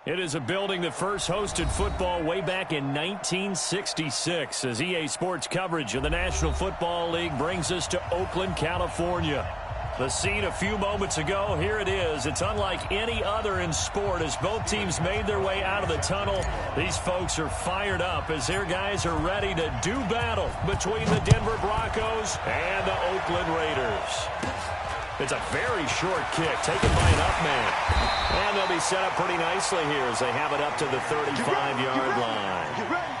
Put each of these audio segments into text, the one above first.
It is a building that first hosted football way back in 1966 as EA Sports coverage of the National Football League brings us to Oakland, California. The scene a few moments ago, here it is. It's unlike any other in sport as both teams made their way out of the tunnel. These folks are fired up as their guys are ready to do battle between the Denver Broncos and the Oakland Raiders. It's a very short kick taken by an up man. And they'll be set up pretty nicely here as they have it up to the 35-yard line. Get ready.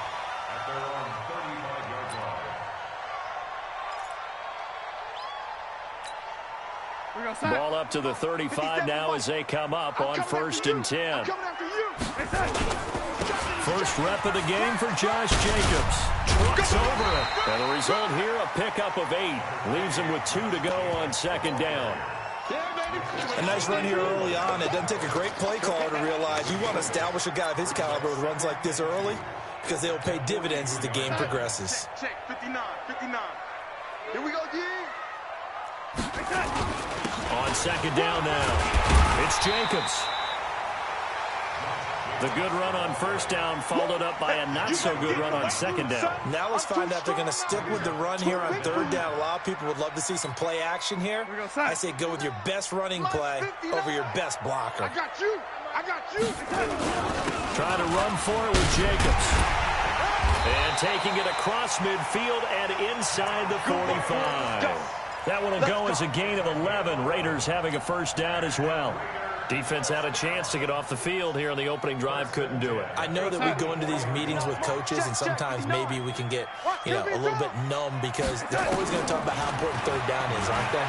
Ball up to the 35 now as they come up on 1st and 10. First rep of the game for Josh Jacobs. Trucks over it. And the result here, a pickup of 8. Leaves him with 2 to go on 2nd down. A nice run here early on. It doesn't take a great play caller to realize you want to establish a guy of his caliber with runs like this early because they'll pay dividends as the game progresses. Check, 59. Here we go, G. On 2nd down now, it's Jacobs. The good run on 1st down followed up by a not-so-good run on 2nd down. Now let's find out if they're going to stick with the run here on 3rd down. A lot of people would love to see some play action here. I say go with your best running play over your best blocker. I got you. Trying to run for it with Jacobs. And taking it across midfield and inside the 45. That one will go as a gain of 11. Raiders having a 1st down as well. Defense had a chance to get off the field here on the opening drive, couldn't do it. I know that we go into these meetings with coaches, and sometimes maybe we can get, a little bit numb because they're always going to talk about how important 3rd down is, aren't they?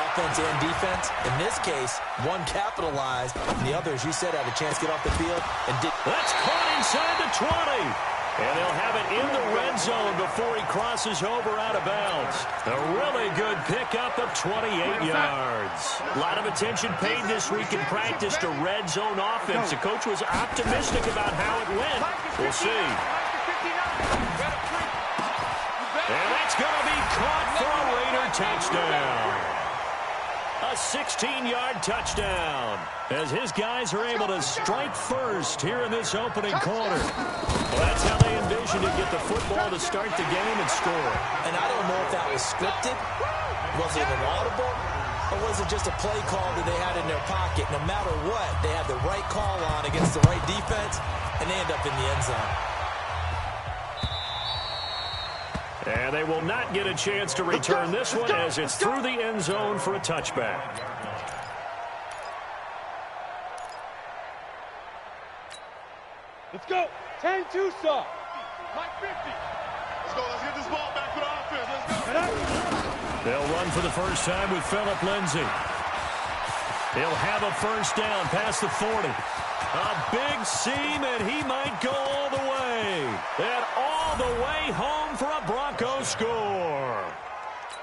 Offense and defense. In this case, one capitalized, and the other, as you said, had a chance to get off the field and did. That's caught inside the 20. And they'll have it in the red zone before he crosses over out of bounds. A really good pickup of 28 yards. A lot of attention paid this week in practice to red zone offense. The coach was optimistic about how it went. We'll see. And that's going to be caught for a Raider touchdown. A 16-yard touchdown as his guys are able to strike first here in this opening quarter. Well, that's how they envisioned to get the football to start the game and score. And I don't know if that was scripted. Was it an audible? Or was it just a play call that they had in their pocket? No matter what, they had the right call on against the right defense, and they end up in the end zone. And they will not get a chance to return this one as it's through the end zone for a touchback. Let's go. 10-2 stop. Mike 50. Let's go. Let's get this ball back for the offense. Let's go. They'll run for the first time with Phillip Lindsay. He'll have a 1st down past the 40. A big seam, and he might go all the way. And all the way home for a Broncos score.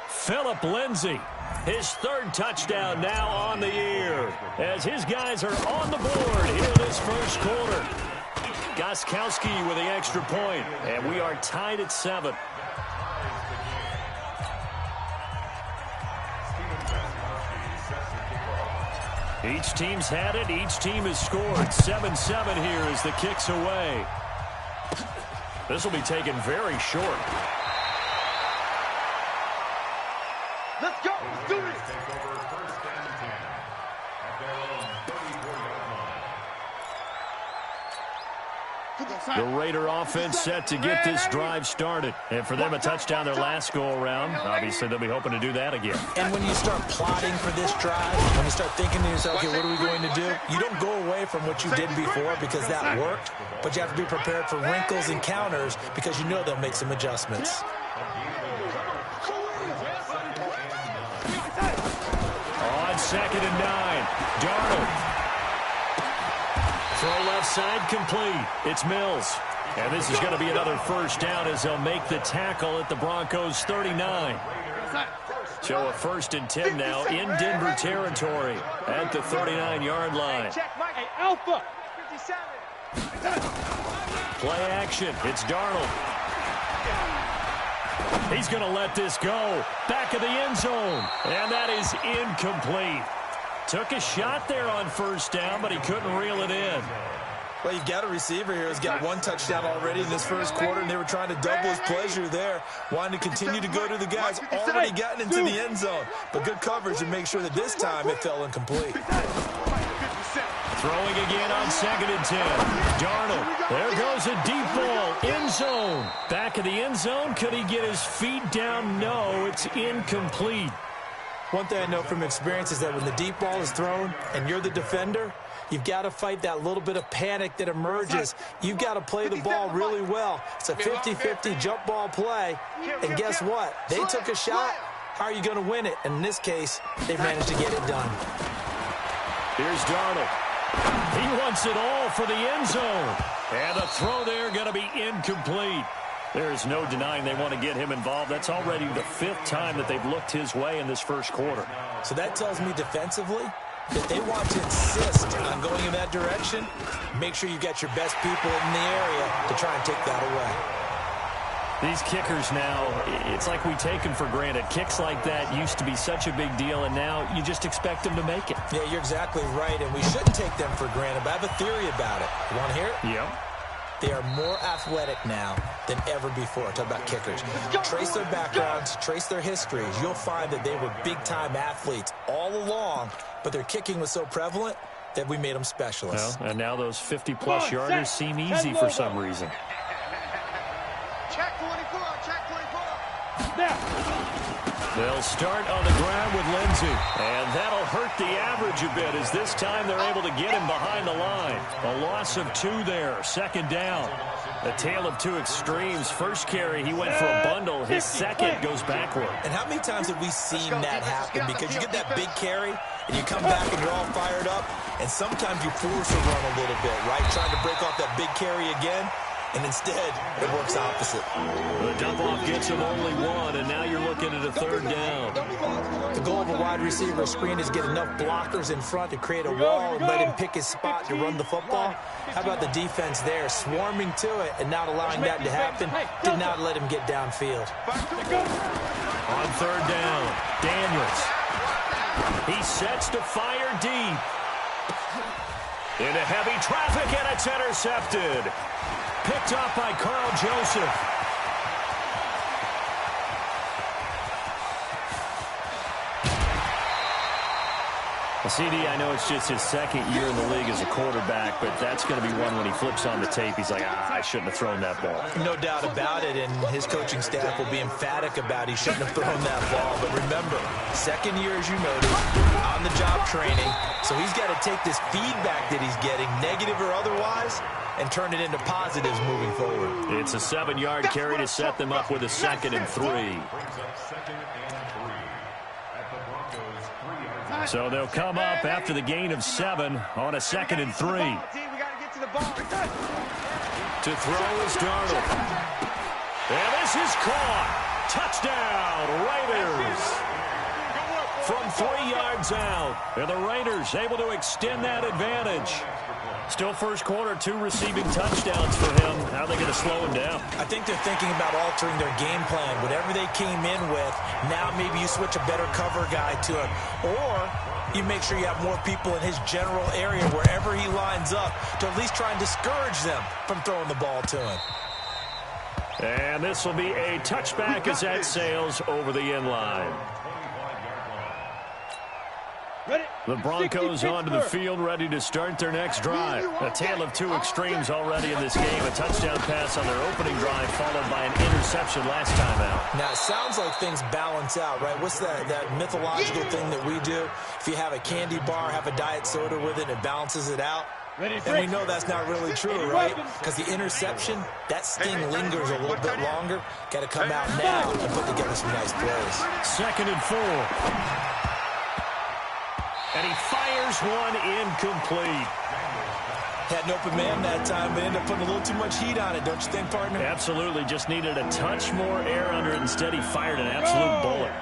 Phillip Lindsay, his 3rd touchdown now on the year, as his guys are on the board here in this 1st quarter. Gostkowski with the extra point, and we are tied at 7. Each team's had it. Each team has scored. 7-7 here as the kick's away. This will be taken very short. Let's go. Let's do this. The Raider offense set to get this drive started. And for them, a touchdown their last go-around. Obviously, they'll be hoping to do that again. And when you start plotting for this drive, when you start thinking to yourself, okay, what are we going to do? You don't go away from what you did before because that worked, but you have to be prepared for wrinkles and counters because you know they'll make some adjustments. On 2nd and 9, Darnold. Throw left side complete. It's Mills. And this is going to be another 1st down as they'll make the tackle at the Broncos 39. So a 1st and 10 now in Denver territory at the 39-yard line. Hey, Alpha. 57. Play action. It's Darnold. He's going to let this go. Back of the end zone. And that is incomplete. Took a shot there on first down, but he couldn't reel it in. Well, you've got a receiver here who's got one touchdown already in this first quarter, and they were trying to double his pleasure there, wanting to continue to go to the guys already gotten into the end zone. But good coverage to make sure that this time it fell incomplete. Throwing again on 2nd and 10. Darnold, there goes a deep ball, end zone. Back of the end zone, could he get his feet down? No, it's incomplete. One thing I know from experience is that when the deep ball is thrown and you're the defender, you've got to fight that little bit of panic that emerges. You've got to play the ball really well. It's a 50-50 jump ball play. And guess what? They took a shot. How are you going to win it? And in this case, they managed to get it done. Here's Darnold. He wants it all for the end zone. And the throw there going to be incomplete. There's no denying they want to get him involved. That's already the 5th time that they've looked his way in this first quarter. So that tells me defensively that they want to insist on going in that direction. Make sure you got your best people in the area to try and take that away. These kickers now, it's like we take them for granted. Kicks like that used to be such a big deal, and now you just expect them to make it. Yeah, you're exactly right, and we shouldn't take them for granted, but I have a theory about it. You want to hear it? Yeah. They are more athletic now than ever before. Talk about kickers. Trace their backgrounds, trace their histories. You'll find that they were big-time athletes all along, but their kicking was so prevalent that we made them specialists. Well, and now those 50-plus yarders seem easy for some reason. Check 24, check 24. Now. They'll start on the ground with Lindsey. And that'll hurt the average a bit as this time they're able to get him behind the line. A loss of 2 there, 2nd down. A tale of 2 extremes. First carry, he went for a bundle. His second goes backward. And how many times have we seen that happen? Because you get that big carry, and you come back and you're all fired up, and sometimes you force a run a little bit, right? Trying to break off that big carry again. And instead, it works opposite. The dump-off gets him only 1, and now you're looking at a 3rd down. The goal of a wide receiver screen is get enough blockers in front to create a wall and let him pick his spot to run the football. How about the defense there, swarming to it and not allowing that to happen? Did not let him get downfield. On 3rd down, Daniels. He sets to fire deep. Into heavy traffic, and it's intercepted. Picked off by Carl Joseph. CD, I know it's just his 2nd year in the league as a quarterback, but that's going to be one when he flips on the tape. He's like, I shouldn't have thrown that ball. No doubt about it, and his coaching staff will be emphatic about he shouldn't have thrown that ball. But remember, 2nd year, as you noted, on-the-job training, so he's got to take this feedback that he's getting, negative or otherwise, and turn it into positives moving forward. It's a 7-yard carry to set them up with a 2nd and 3. So they'll come up after the gain of 7 on a 2nd and 3. To throw is Darnold. And this is caught. Touchdown, Raiders. From 3 yards out. And the Raiders able to extend that advantage. Still first quarter, 2 receiving touchdowns for him. How are they going to slow him down? I think they're thinking about altering their game plan. Whatever they came in with, now maybe you switch a better cover guy to him. Or you make sure you have more people in his general area wherever he lines up to at least try and discourage them from throwing the ball to him. And this will be a touchback as that sails over the end line. The Broncos onto the field, ready to start their next drive. A tale of 2 extremes already in this game. A touchdown pass on their opening drive, followed by an interception last time out. Now, it sounds like things balance out, right? What's that mythological thing that we do? If you have a candy bar, have a diet soda with it, it balances it out. And we know that's not really true, right? Because the interception, that sting lingers a little bit longer. Got to come out now and put together some nice plays. 2nd and 4. And he fires one incomplete. Had an open man that time, but ended up putting a little too much heat on it, don't you think, partner? Absolutely. Just needed a touch more air under it. Instead, he fired an absolute bullet.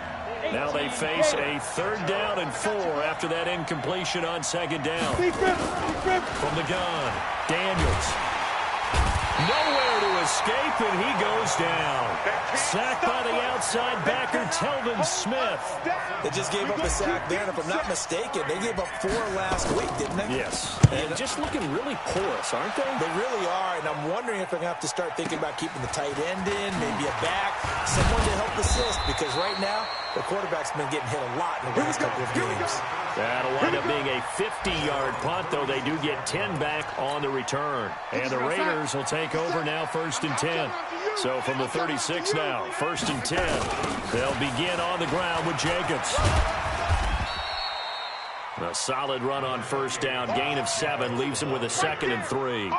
Now they face a 3rd down and 4 after that incompletion on 2nd down. From the gun, Daniels. Nowhere to escape, and he goes down. Sacked by the outside backer, Telvin Smith. They just gave up a sack there, and if I'm not mistaken, they gave up 4 last week, didn't they? Yes. And just looking really porous, aren't they? They really are, and I'm wondering if they're going to have to start thinking about keeping the tight end in, maybe a back, someone to help assist, because right now, the quarterback's been getting hit a lot in the last couple of games. That'll wind up being a 50-yard punt, though they do get 10 back on the return. And the Raiders will take over now, 1st and 10. So from the 36 now, 1st and 10. They'll begin on the ground with Jacobs. A solid run on 1st down, gain of 7, leaves them with a 2nd and 3.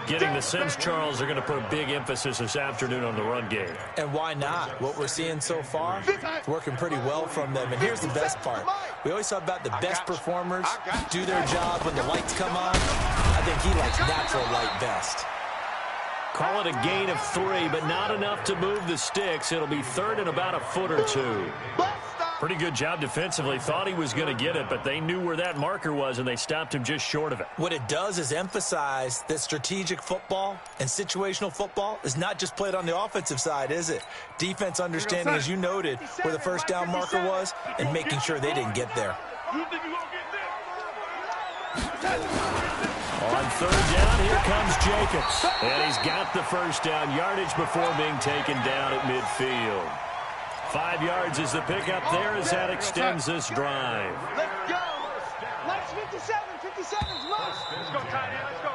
Getting the sense, Charles, they're going to put a big emphasis this afternoon on the run game. And why not? What we're seeing so far, it's working pretty well from them. And here's the best part. We always talk about the best performers do their job when the lights come on. I think he likes natural light best. Call it a gain of 3, but not enough to move the sticks. It'll be 3rd and about a foot or 2. Pretty good job defensively. Thought he was going to get it, but they knew where that marker was, and they stopped him just short of it. What it does is emphasize that strategic football and situational football is not just played on the offensive side, is it? Defense understanding, as you noted, where the 1st down marker was and making sure they didn't get there. On 3rd down, here comes Jacobs. And he's got the 1st down yardage before being taken down at midfield. 5 yards is the pickup there as that extends this drive. Let's go. Mike's 57. 57's Mike. Let's go, tight end. Let's go.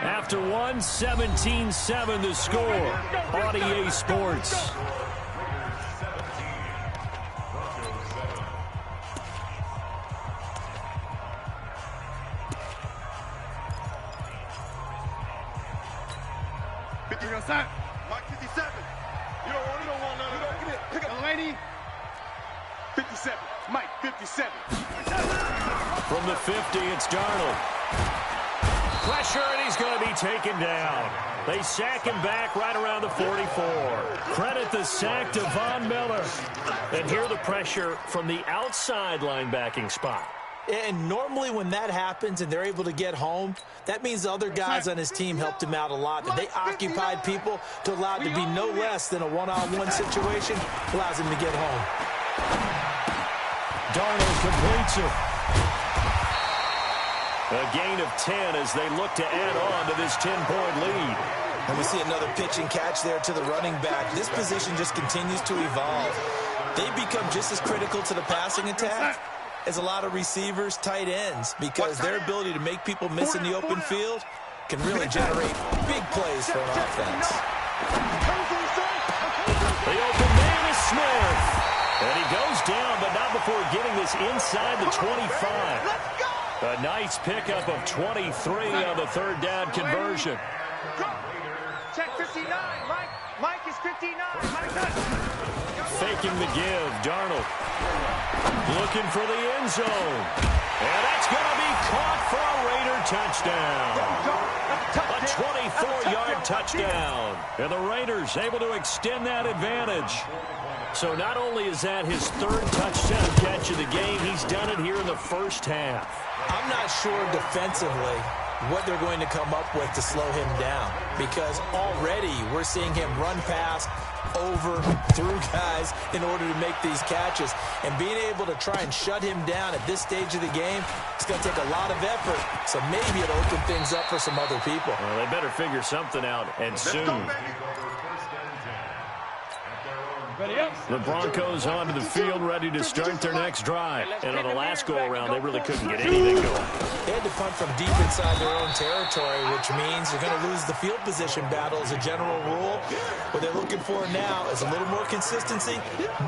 After 1, 17-7 the score on EA Sports. Mike 57. You don't want none of that. Pick up the lady. 57. Mike 57. From the 50, it's Darnold. Pressure, and he's going to be taken down. They sack him back right around the 44. Credit the sack to Von Miller. And here the pressure from the outside linebacking spot. And normally when that happens and they're able to get home, that means the other guys on his team helped him out a lot. That they occupied people to allow it to be no less than a one-on-one situation allows him to get home. Darnold completes it. A gain of 10 as they look to add on to this 10-point lead. And we see another pitch and catch there to the running back. This position just continues to evolve. They become just as critical to the passing attack as a lot of receivers, tight ends, because their ability to make people miss in the open field can really generate big plays for an offense. The open man is Smith. And he goes down, but not before getting this inside the 25. A nice pickup of 23 on the 3rd down conversion. Check 59. Mike is 59. Faking the give, Darnold. Looking for the end zone. And that's going to be caught for a Raider touchdown. A 24-yard touchdown. And the Raiders able to extend that advantage. So not only is that his 3rd touchdown catch of the game, he's done it here in the 1st half. I'm not sure defensively what they're going to come up with to slow him down, because already we're seeing him run past, over, through guys in order to make these catches. And being able to try and shut him down at this stage of the game, it's going to take a lot of effort. So maybe it'll open things up for some other people. Well, they better figure something out, and soon. The Broncos onto the field, ready to start their next drive. And on the last go-around, they really couldn't get anything going. They had to punt from deep inside their own territory, which means they're going to lose the field position battle as a general rule. What they're looking for now is a little more consistency,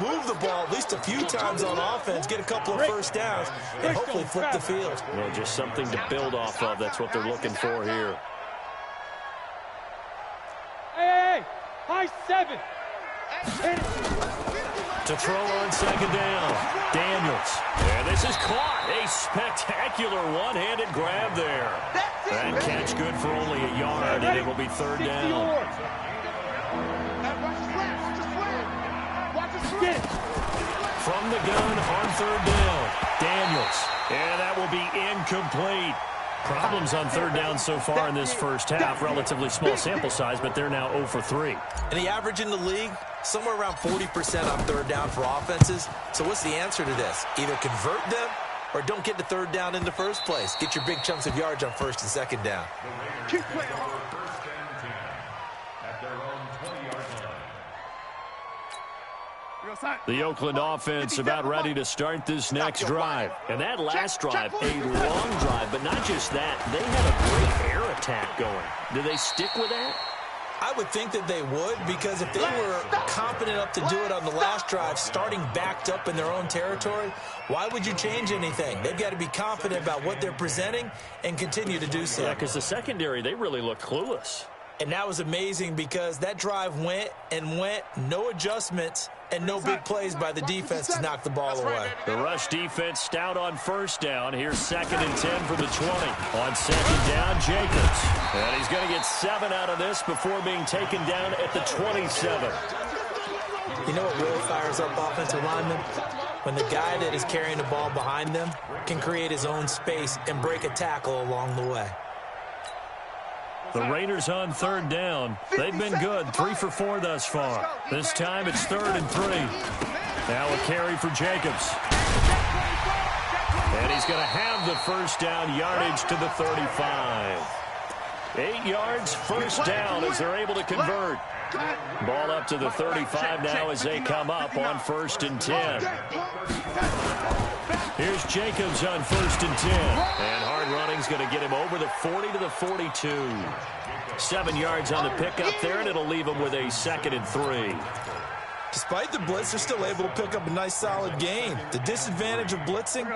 move the ball at least a few times on offense, get a couple of 1st downs, and hopefully flip the field. Well, just something to build off of. That's what they're looking for here. Hey, high 7. To throw on 2nd down, Daniels. And this is caught. A spectacular one-handed grab there. That catch good for only a yard, and it will be 3rd down. From the gun on 3rd down, Daniels. And that will be incomplete. Problems on third down so far in this first half. Relatively small sample size, but they're now 0 for 3. And the average in the league, somewhere around 40% on third down for offenses. So what's the answer to this? Either convert them or don't get to third down in the first place. Get your big chunks of yards on first and second down. Keep playing. The Oakland offense about ready to start this next drive. And that last drive, a long drive, but not just that. They had a great air attack going. Do they stick with that? I would think that they would, because if they were confident enough to do it on the last drive, starting backed up in their own territory, why would you change anything? They've got to be confident about what they're presenting and continue to do so. Yeah, because the secondary, they really look clueless. And that was amazing because that drive went and went, no adjustments, and no big plays by the defense to knock the ball away. The rush defense stout on first down. Here's 2nd and 10 from the 20. On second down, Jacobs. And he's going to get 7 out of this before being taken down at the 27. You know what really fires up offensive linemen? When the guy that is carrying the ball behind them can create his own space and break a tackle along the way. The Raiders on third down. They've been good, 3 for 4 thus far. This time it's 3rd and 3. Now a carry for Jacobs. And he's going to have the first down yardage to the 35. 8 yards, first down as they're able to convert. Ball up to the 35 now as they come up on 1st and 10. Here's Jacobs on 1st and 10. And hard running's going to get him over the 40 to the 42. 7 yards on the pickup there, and it'll leave him with a 2nd and 3. Despite the blitz, they're still able to pick up a nice, solid gain. The disadvantage of blitzing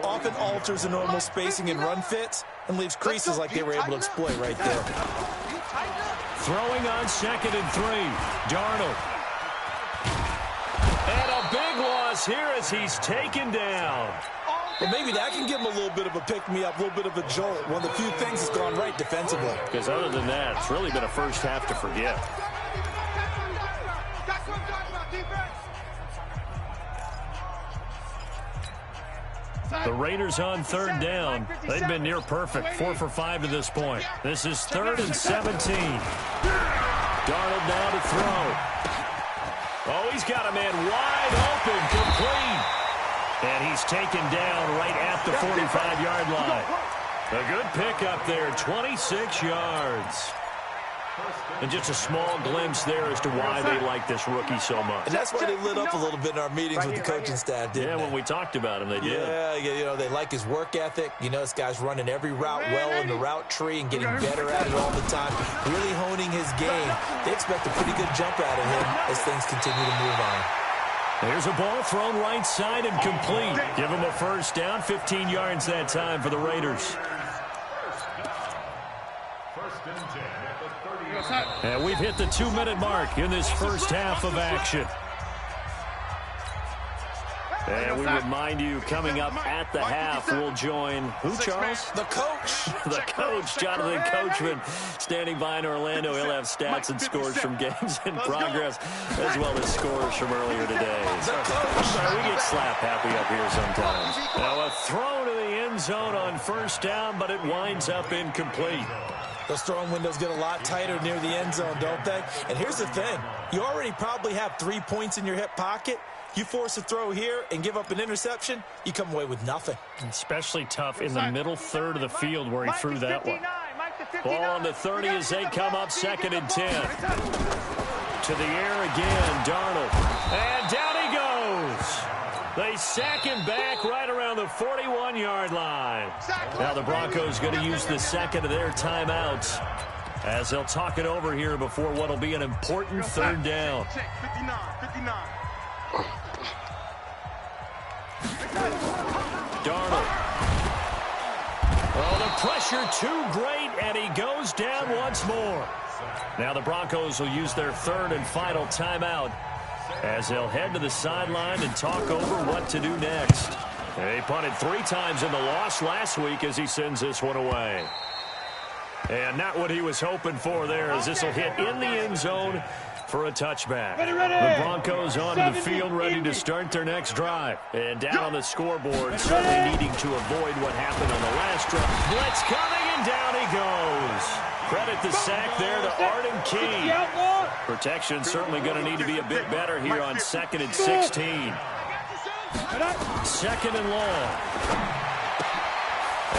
often alters the normal spacing and run fits and leaves creases like they were able to exploit right there. Throwing on 2nd and 3. Darnold. And a big loss here as he's taken down. Well, maybe that can give him a little bit of a pick-me-up, a little bit of a jolt. One of the few things that's gone right defensively. Because other than that, it's really been a first half to forget. The Raiders on third down. They've been near perfect, 4 for 5 to this point. This is 3rd and 17. Darnold now to throw. Oh, he's got a man wide open, complete. And he's taken down right at the 45-yard line. A good pickup there, 26 yards. And just a small glimpse there as to why they like this rookie so much. And that's why they lit up a little bit in our meetings with the coaching staff, didn't they? When we talked about him, they did. Yeah, you know, they like his work ethic. You know, this guy's running every route well in the route tree and getting better at it all the time, really honing his game. They expect a pretty good jump out of him as things continue to move on. There's a ball thrown right side and complete. Give him a first down, 15 yards that time for the Raiders. And we've hit the 2-minute mark in this first half of action. And we remind you, coming up at the half, we'll join who, Charles? The coach. The coach, Jonathan Coachman, standing by in Orlando. He'll have stats and scores from games in progress, as well as scores from earlier today. So, we get slap happy up here sometimes. Now a throw to the end zone on first down, but it winds up incomplete. Those throwing windows get a lot tighter near the end zone, don't they? And here's the thing. You already probably have 3 points in your hip pocket. You force a throw here and give up an interception, you come away with nothing. Especially tough in the middle third of the field where he threw that one. Ball on the 30 as they come up 2nd and 10. To the air again, Darnold. And down he goes. They sack him back right around the 41-yard line. Now the Broncos going to use the second of their timeouts as they'll talk it over here before what will be an important third down. 59. Darnold. Oh, the pressure too great, and he goes down once more. Now the Broncos will use their 3rd and final timeout as they'll head to the sideline and talk over what to do next. He punted 3 times in the loss last week as he sends this one away. And not what he was hoping for there, as this will hit in the end zone for a touchback. The Broncos onto the field ready to start their next drive. And down on the scoreboard, certainly needing to avoid what happened on the last drive. Blitz coming. down he goes. Credit the sack there to Arden Key. Protection certainly going to need to be a bit better here on 2nd and 16. 2nd and long.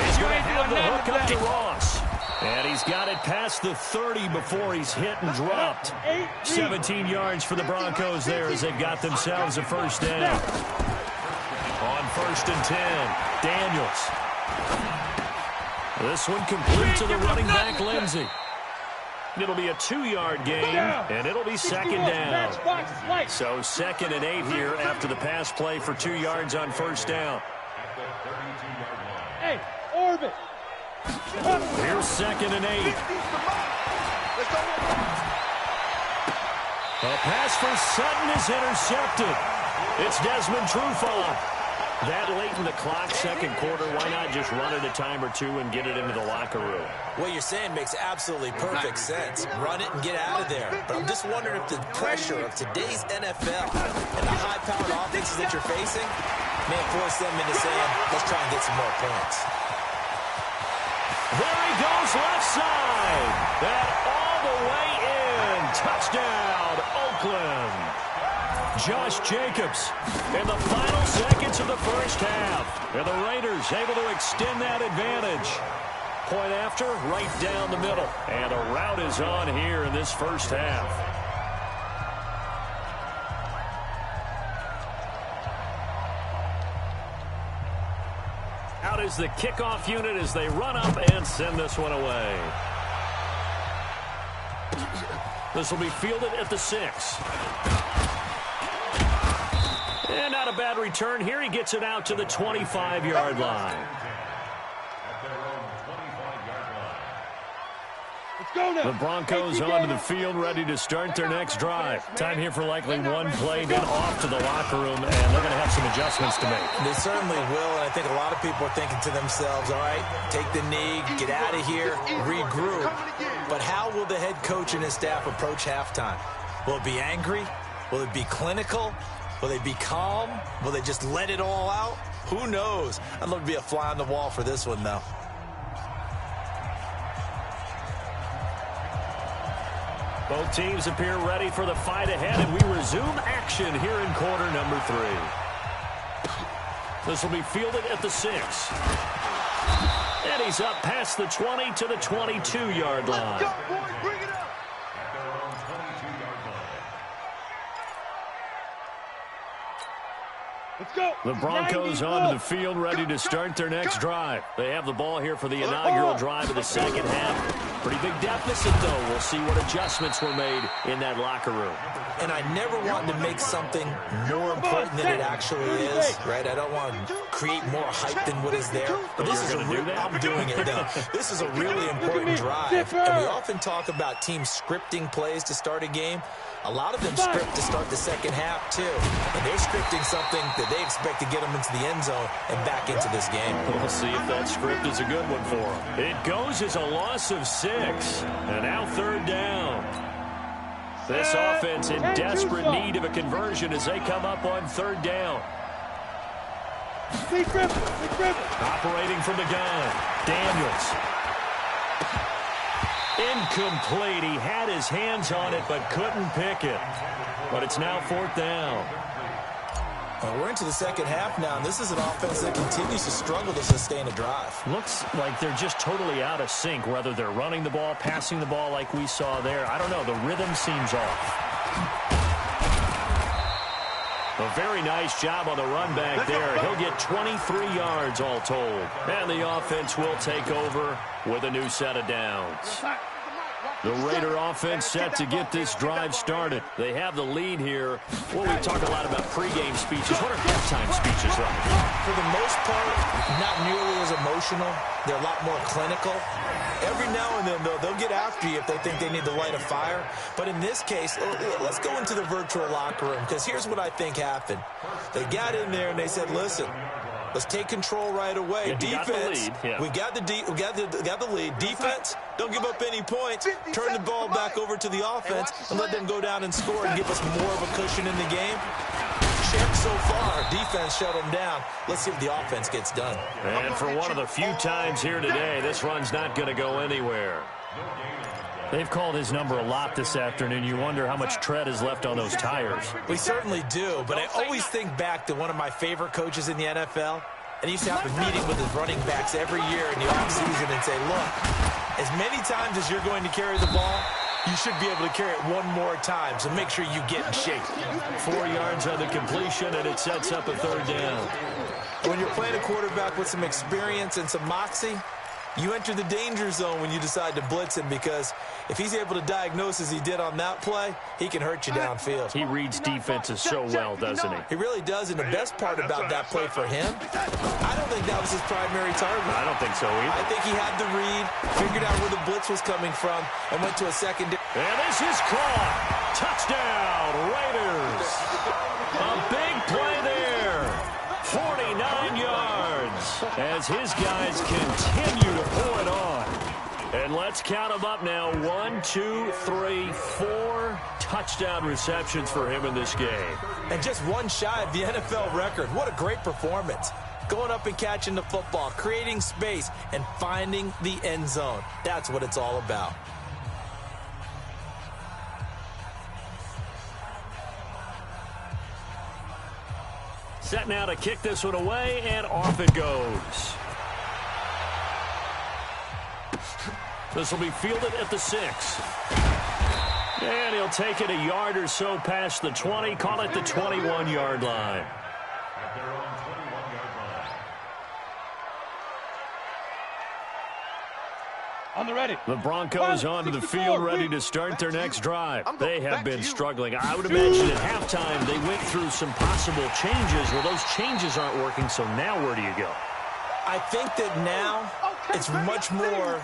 He's going to have the hook up to Ross. And he's got it past the 30 before he's hit and dropped. 17 yards for the Broncos there as they've got themselves a first down. On 1st and 10, Daniels. This one complete to the running back, Lindsey. It'll be a 2-yard gain, and it'll be 2nd down. So 2nd and 8 here after the pass play for 2 yards on 1st down. Hey, orbit. Here's 2nd and 8. A pass for Sutton is intercepted. It's Desmond Trufant. That late in the clock, 2nd quarter, why not just run it a time or two and get it into the locker room? What you're saying makes absolutely perfect sense. Run it and get out of there. But I'm just wondering if the pressure of today's NFL and the high-powered offenses that you're facing may force them into saying, let's try and get some more points. There he goes, left side. That all the way in. Touchdown, Oakland. Josh Jacobs in the final seconds of the first half. And the Raiders able to extend that advantage. Point after, right down the middle. And a rout is on here in this first half. Out is the kickoff unit as they run up and send this one away. This will be fielded at the 6. And not a bad return here. He gets it out to the 25-yard line. The Broncos onto the field, ready to start their next drive. Time here for likely one play, then off to the locker room, and they're going to have some adjustments to make. They certainly will, and I think a lot of people are thinking to themselves, all right, take the knee, get out of here, regroup. But how will the head coach and his staff approach halftime? Will it be angry? Will it be clinical? Will they be calm? Will they just let it all out? Who knows? I'd love to be a fly on the wall for this one, though. Both teams appear ready for the fight ahead, and we resume action here in quarter number 3. This will be fielded at the 6. And he's up past the 20 to the 22-yard line. Let's go. The Broncos onto the field, ready to start their next drive. They have the ball here for the inaugural drive of the second half. Pretty big deficit, though. We'll see what adjustments were made in that locker room. And I never want to make something more important than it actually is, right? I don't want to create more hype than what is there. But this is a real, I'm doing it, though. This is a really important drive. And we often talk about teams scripting plays to start a game. A lot of them script to start the second half, too. And they're scripting something that they expect to get them into the end zone and back into this game. We'll see if that script is a good one for them. It goes as a loss of 6. And now 3rd down. This offense in desperate need of a conversion as they come up on 3rd down. Operating from the gun, Daniels. Incomplete. He had his hands on it but couldn't pick it. But it's now 4th down. Well, we're into the second half now, and this is an offense that continues to struggle to sustain a drive. Looks like they're just totally out of sync, whether they're running the ball, passing the ball like we saw there. I don't know. The rhythm seems off. A very nice job on the run back there. He'll get 23 yards all told. And the offense will take over with a new set of downs. The Raider offense set to get this drive started. They have the lead here. Well, we talk a lot about pregame speeches. What are halftime speeches like? For the most part, not nearly as emotional. They're a lot more clinical. Every now and then, though, they'll get after you if they think they need to light a fire. But in this case, let's go into the virtual locker room, because here's what I think happened. They got in there and they said, listen, let's take control right away. Defense, we got the lead. Defense, don't give up any points. Turn the ball back over to the offense and let them go down and score and give us more of a cushion in the game. Check so far, defense shut them down. Let's see if the offense gets done. And for one of the few times here today, this run's not going to go anywhere. They've called his number a lot this afternoon. You wonder how much tread is left on those tires. We certainly do, but I always think back to one of my favorite coaches in the NFL, and he used to have a meeting with his running backs every year in the offseason and say, look, as many times as you're going to carry the ball, you should be able to carry it one more time, so make sure you get in shape. 4 yards on the completion, and it sets up a third down. When you're playing a quarterback with some experience and some moxie, you enter the danger zone when you decide to blitz him, because if he's able to diagnose as he did on that play, he can hurt you downfield. He reads defenses so well, doesn't he? He really does, and the best part about that play for him, I don't think that was his primary target. I don't think so either. I think he had the read, figured out where the blitz was coming from, and went to a secondary. And this is caught. Touchdown, Raiders. A big play there. 49 yards as his guys continue to pull it on. And let's count them up now. 1, 2, 3, 4 touchdown receptions for him in this game. And just one shy of the NFL record. What a great performance. Going up and catching the football, creating space, and finding the end zone. That's what it's all about. Set now to kick this one away, and off it goes. This will be fielded at the 6. And he'll take it a yard or so past the 20, call it the 21-yard line. On the ready. The Broncos onto the field, ready to start their next drive. They have been struggling. I would imagine at halftime they went through some possible changes. Well, those changes aren't working, so now where do you go? I think that now it's much more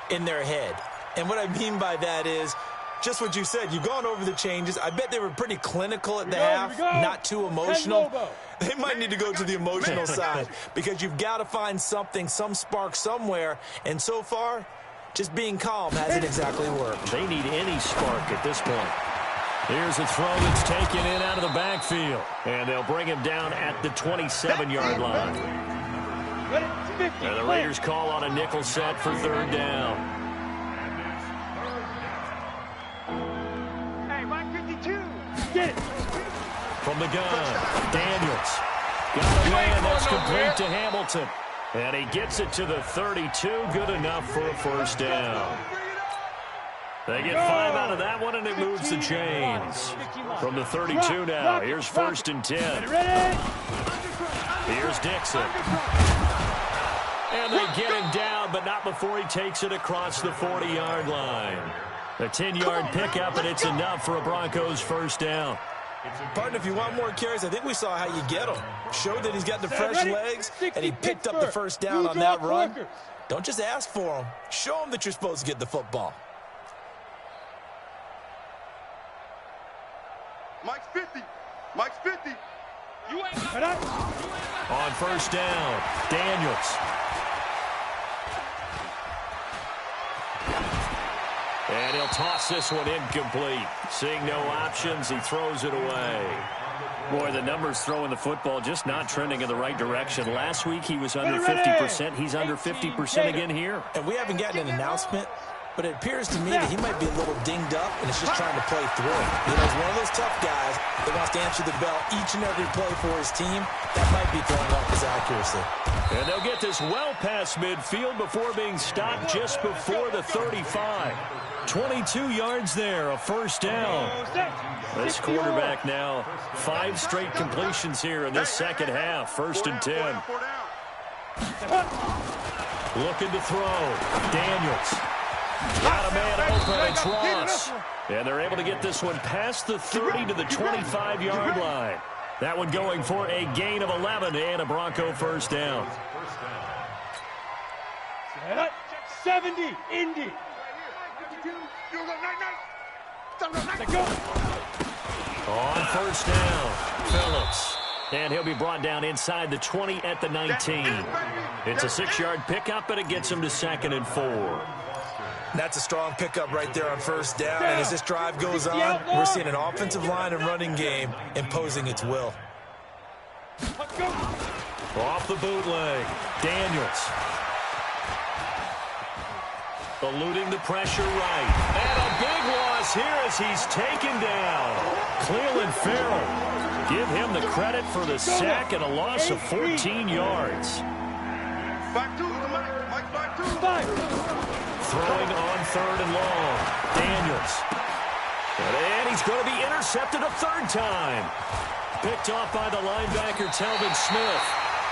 in their head. And what I mean by that is just what you said. You've gone over the changes. I bet they were pretty clinical at the half, not too emotional. They might need to go to the emotional side, because you've got to find something, some spark somewhere. And so far, just being calm hasn't exactly worked. They need any spark at this point. Here's a throw that's taken in out of the backfield. And they'll bring him down at the 27-yard line. And the Raiders call on a nickel set for third down. Hey, Mike 52. Get it. From the gun, Daniels. Got away, and that's complete to Hamilton. And he gets it to the 32. Good enough for a first down. They get 5 out of that one, and it moves the chains. From the 32 now, here's 1st and 10. Here's Dixon. And they get him down, but not before he takes it across the 40-yard line. A 10-yard pickup, and it's enough for a Broncos first down. Partner, if you want more carries, I think we saw how you get him. Showed that he's got the fresh legs, and he picked up the first down on that run. Don't just ask for him. Show him that you're supposed to get the football. Mike's 50. Mike's 50. You ain't On first down, Daniels. And he'll toss this one incomplete. Seeing no options, he throws it away. Boy, the numbers throwing the football just not trending in the right direction. Last week he was under 50%. He's under 50% again here. And we haven't gotten an announcement, but it appears to me that he might be a little dinged up and is just trying to play through it. You know, he's one of those tough guys that wants to answer the bell each and every play for his team. That might be throwing off his accuracy. And they'll get this well past midfield before being stopped just before the 35. 22 yards there, a first down. This quarterback now 5 straight completions here in this second half. 1st and 10. Looking to throw. Daniels. Got a man open. It's Ross. And they're able to get this one past the 30 to the 25-yard line. That one going for a gain of 11 and a Bronco first down. 70, Indy. On first down, Phillips. And he'll be brought down inside the 20 at the 19. It's a 6-yard pickup, and it gets him to 2nd and 4. That's a strong pickup right there on first down. And as this drive goes on, we're seeing an offensive line and running game imposing its will. Off the bootleg. Daniels. Eluding the pressure right. And a big loss here as he's taken down. Cleveland Farrell. Give him the credit for the sack and a loss of 14 yards. 5-2 to Mike 5-2. Throwing on 3rd and long. Daniels. And he's going to be intercepted a 3rd time. Picked off by the linebacker, Telvin Smith.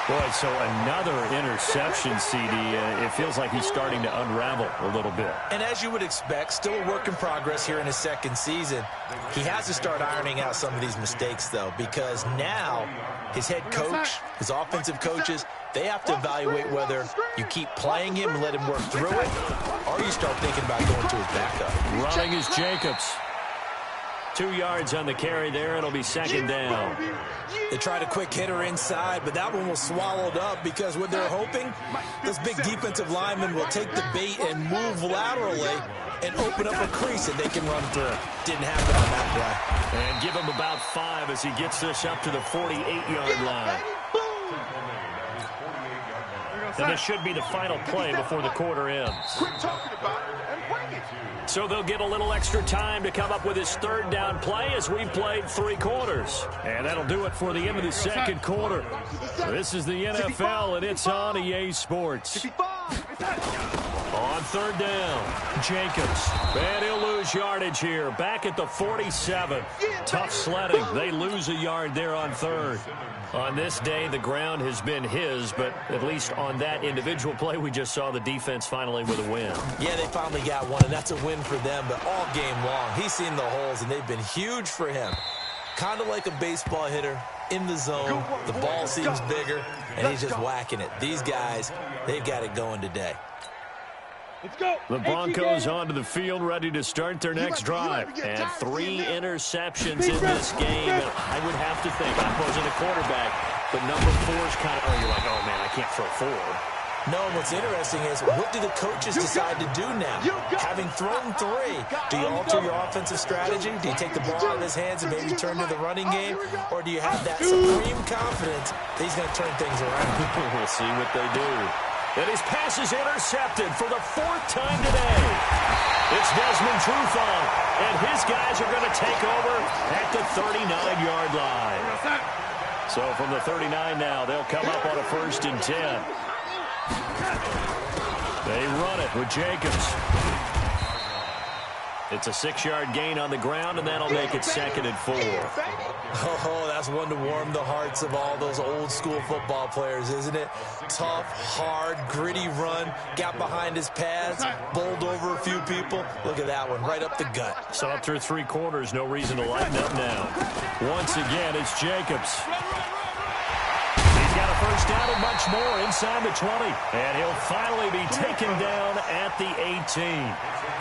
Boy, so another interception, CD. It feels like he's starting to unravel a little bit. And as you would expect, still a work in progress here in his 2nd season. He has to start ironing out some of these mistakes, though, because now his head coach, his offensive coaches, they have to evaluate whether you keep playing him and let him work through it, or you start thinking about going to his backup. Running is Jacobs. 2 yards on the carry there. It'll be 2nd down. They tried a quick hitter inside, but that one was swallowed up because what they're hoping, those big defensive linemen will take the bait and move laterally and open up a crease that they can run through. Didn't happen on that play. And give him about 5 as he gets this up to the 48-yard line. And this should be the final play before the quarter ends. Quit talking about it and bring it. So they'll get a little extra time to come up with his 3rd down play as we've played 3 quarters. And that'll do it for the end of the 2nd quarter. This is the NFL, and it's on EA Sports. On 3rd down, Jacobs. And he'll lose yardage here. Back at the 47. Tough sledding. They lose a yard there on 3rd. On this day, the ground has been his, but at least on that individual play, we just saw the defense finally with a win. Yeah, they finally got one, and that's a win for them, but all game long, he's seen the holes, and they've been huge for him. Kind of like a baseball hitter in the zone. The ball seems bigger, and he's just whacking it. These guys, they've got it going today. Let's go. The Broncos onto the field, ready to start their next drive. And 3 interceptions in this game. And I would have to think, I wasn't a quarterback, but number 4 is kind of, you're like, oh, man, I can't throw 4. No, and what's interesting is, what do the coaches decide to do now? Having thrown 3, do you alter your offensive strategy? Do you take the ball out of his hands and maybe turn to the running game? Or do you have that supreme confidence that he's going to turn things around? We'll see what they do. And his pass is intercepted for the 4th time today. It's Desmond Trufant, and his guys are going to take over at the 39-yard line. So from the 39 now, they'll come up on a 1st and 10. They run it with Jacobs. It's a 6-yard gain on the ground, and that'll make it 2nd and 4. Oh, that's one to warm the hearts of all those old-school football players, isn't it? Tough, hard, gritty run, got behind his pads, bowled over a few people. Look at that one, right up the gut. So up through 3 quarters, no reason to lighten up now. Once again, it's Jacobs. He's got a 1st down and much more inside the 20. And he'll finally be taken down at the 18.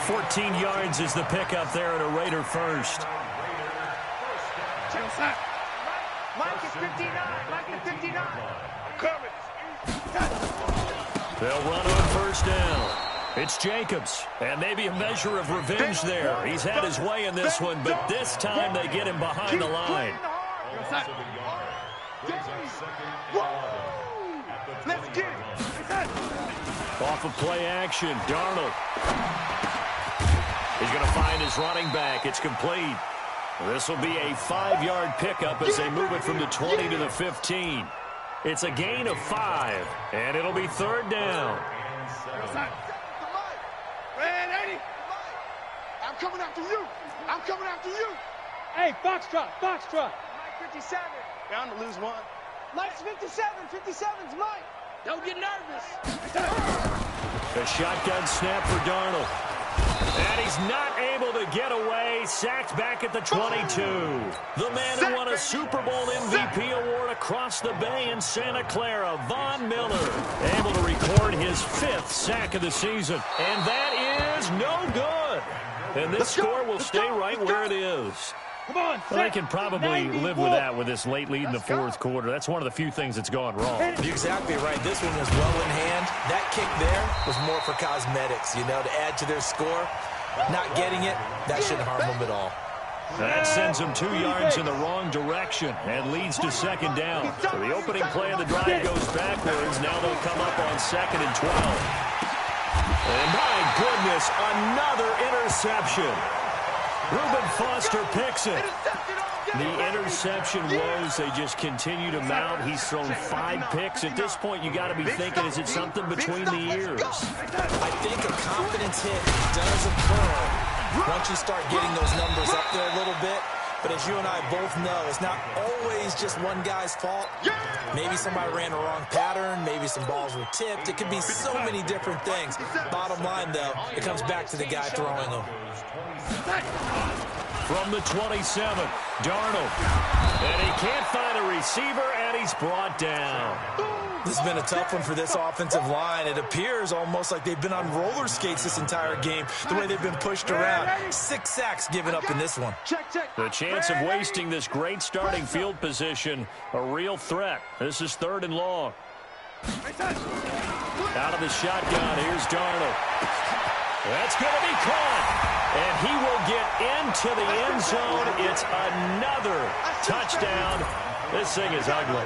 14 yards is the pickup there at a Raider 1st. Mike is 59. Mike is 59. Coming. They'll run on 1st down. It's Jacobs, and maybe a measure of revenge there. He's had his way in this one, but this time they get him behind the line. Let's get it. Off of play action, Darnold. He's going to find his running back. It's complete. This will be a 5-yard pickup as they move it from the 20 to the 15. It's a gain of 5, and it'll be 3rd down. I'm coming after you. I'm coming after you. Hey, foxtrot, foxtrot. Mike 57. Bound to lose one. Mike's 57. 57's Mike. Don't get nervous. A shotgun snap for Darnold. And he's not able to get away. Sacked back at the 22. The man who won a Super Bowl MVP award across the bay in Santa Clara, Von Miller, able to record his 5th sack of the season. And that is no good. And this score will stay right where it is. Come on, Well, they can probably live with that with this late lead in the 4th quarter. That's one of the few things that's gone wrong. You're exactly right. This one was well in hand. That kick there was more for cosmetics, to add to their score. Not getting it, that shouldn't harm them at all. That sends them 2 yards in the wrong direction and leads to second down. So the opening play of the drive goes backwards. Now they'll come up on 2nd and 12. And my goodness, another interception. Reuben Foster picks it. The interception woes, they just continue to mount. He's thrown 5 picks. At this point, you got to be thinking, is it something between the ears? I think a confidence hit does occur once you start getting those numbers up there a little bit. But as you and I both know, it's not always just one guy's fault. Maybe somebody ran the wrong pattern. Maybe some balls were tipped. It could be so many different things. Bottom line, though, it comes back to the guy throwing them. From the 27, Darnold. And he can't find a receiver, and he's brought down. This has been a tough one for this offensive line. It appears almost like they've been on roller skates this entire game, the way they've been pushed around. 6 sacks given up in this one. The chance of wasting this great starting field position, a real threat. This is 3rd and long. Out of the shotgun, here's Darnold. That's going to be caught. And he will get into the end zone. It's another touchdown. This thing is ugly.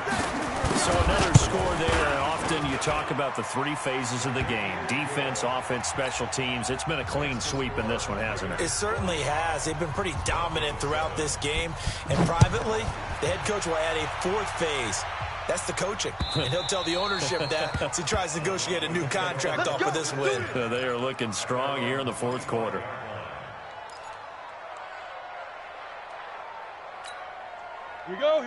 So another score there. Often you talk about the 3 phases of the game. Defense, offense, special teams. It's been a clean sweep in this one, hasn't it? It certainly has. They've been pretty dominant throughout this game. And privately, the head coach will add a 4th phase. That's the coaching. And he'll tell the ownership that as he tries to negotiate a new contract off of this win. They are looking strong here in the 4th quarter.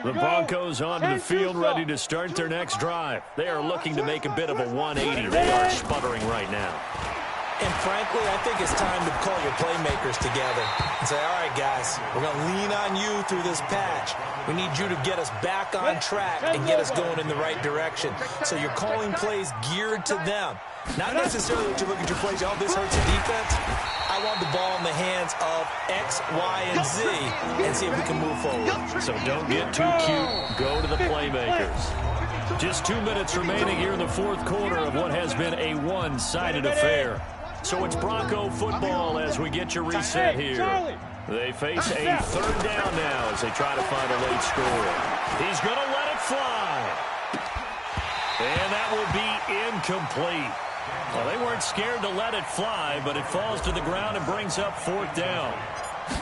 The Broncos onto the field, ready to start their next drive. They are looking to make a bit of a 180. They are sputtering right now. And frankly, I think it's time to call your playmakers together and say, all right, guys, we're going to lean on you through this patch. We need you to get us back on track and get us going in the right direction. So you're calling plays geared to them. Not necessarily that you look at your plays, oh, this hurts the defense. I want the ball in the hands of X, Y, and Z and see if we can move forward. So don't get too cute. Go to the playmakers. Just 2 minutes remaining here in the 4th quarter of what has been a one-sided affair. So it's Bronco football as we get your reset here. They face a 3rd down now as they try to find a late score. He's going to let it fly. And that will be incomplete. Well, they weren't scared to let it fly, but it falls to the ground and brings up 4th down.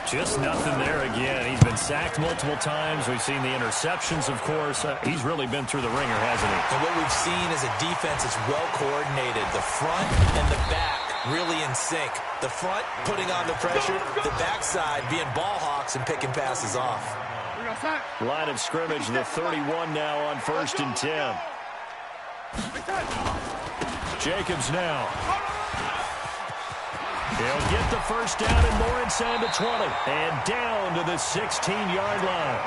Just nothing there again. He's been sacked multiple times. We've seen the interceptions, of course. He's really been through the ringer, hasn't he? And what we've seen is a defense that's well coordinated. The front and the back really in sync. The front putting on the pressure, the backside being ball hawks and picking passes off. Line of scrimmage, the 31 now on 1st and 10. Jacobs now. He'll get the 1st down and more inside the 20. And down to the 16-yard line.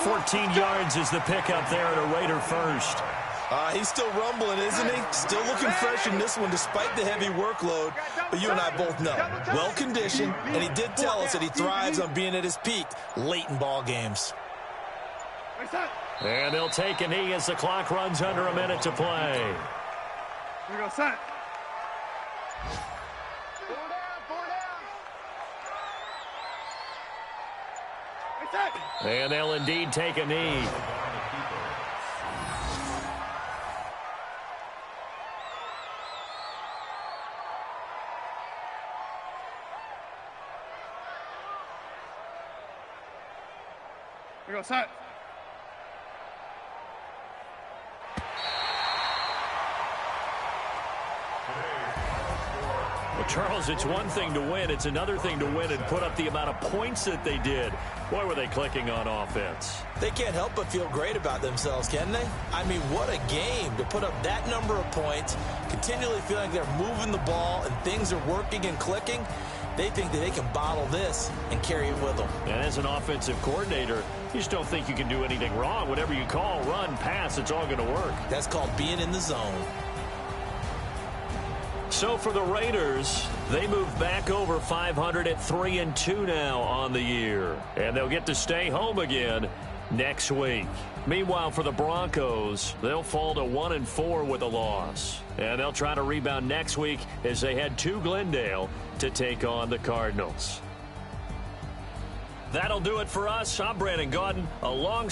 14 yards is the pickup there at a Raider first. He's still rumbling, isn't he? Still looking fresh in this one despite the heavy workload. But you and I both know, well-conditioned, and he did tell us that he thrives on being at his peak late in ball games. And they'll take a knee as the clock runs under a minute to play. Here we go, set. And they'll indeed take a knee. Here we go, set. Well, Charles, it's one thing to win. It's another thing to win and put up the amount of points that they did. Boy, were they clicking on offense. They can't help but feel great about themselves, can they? I mean, what a game to put up that number of points, continually feeling they're moving the ball and things are working and clicking. They think that they can bottle this and carry it with them. And as an offensive coordinator, you just don't think you can do anything wrong. Whatever you call, run, pass, it's all going to work. That's called being in the zone. So for the Raiders, they move back over 500 at 3-2 now on the year. And they'll get to stay home again next week. Meanwhile, for the Broncos, they'll fall to 1-4 with a loss. And they'll try to rebound next week as they head to Glendale to take on the Cardinals. That'll do it for us. I'm Brandon Gaudin, along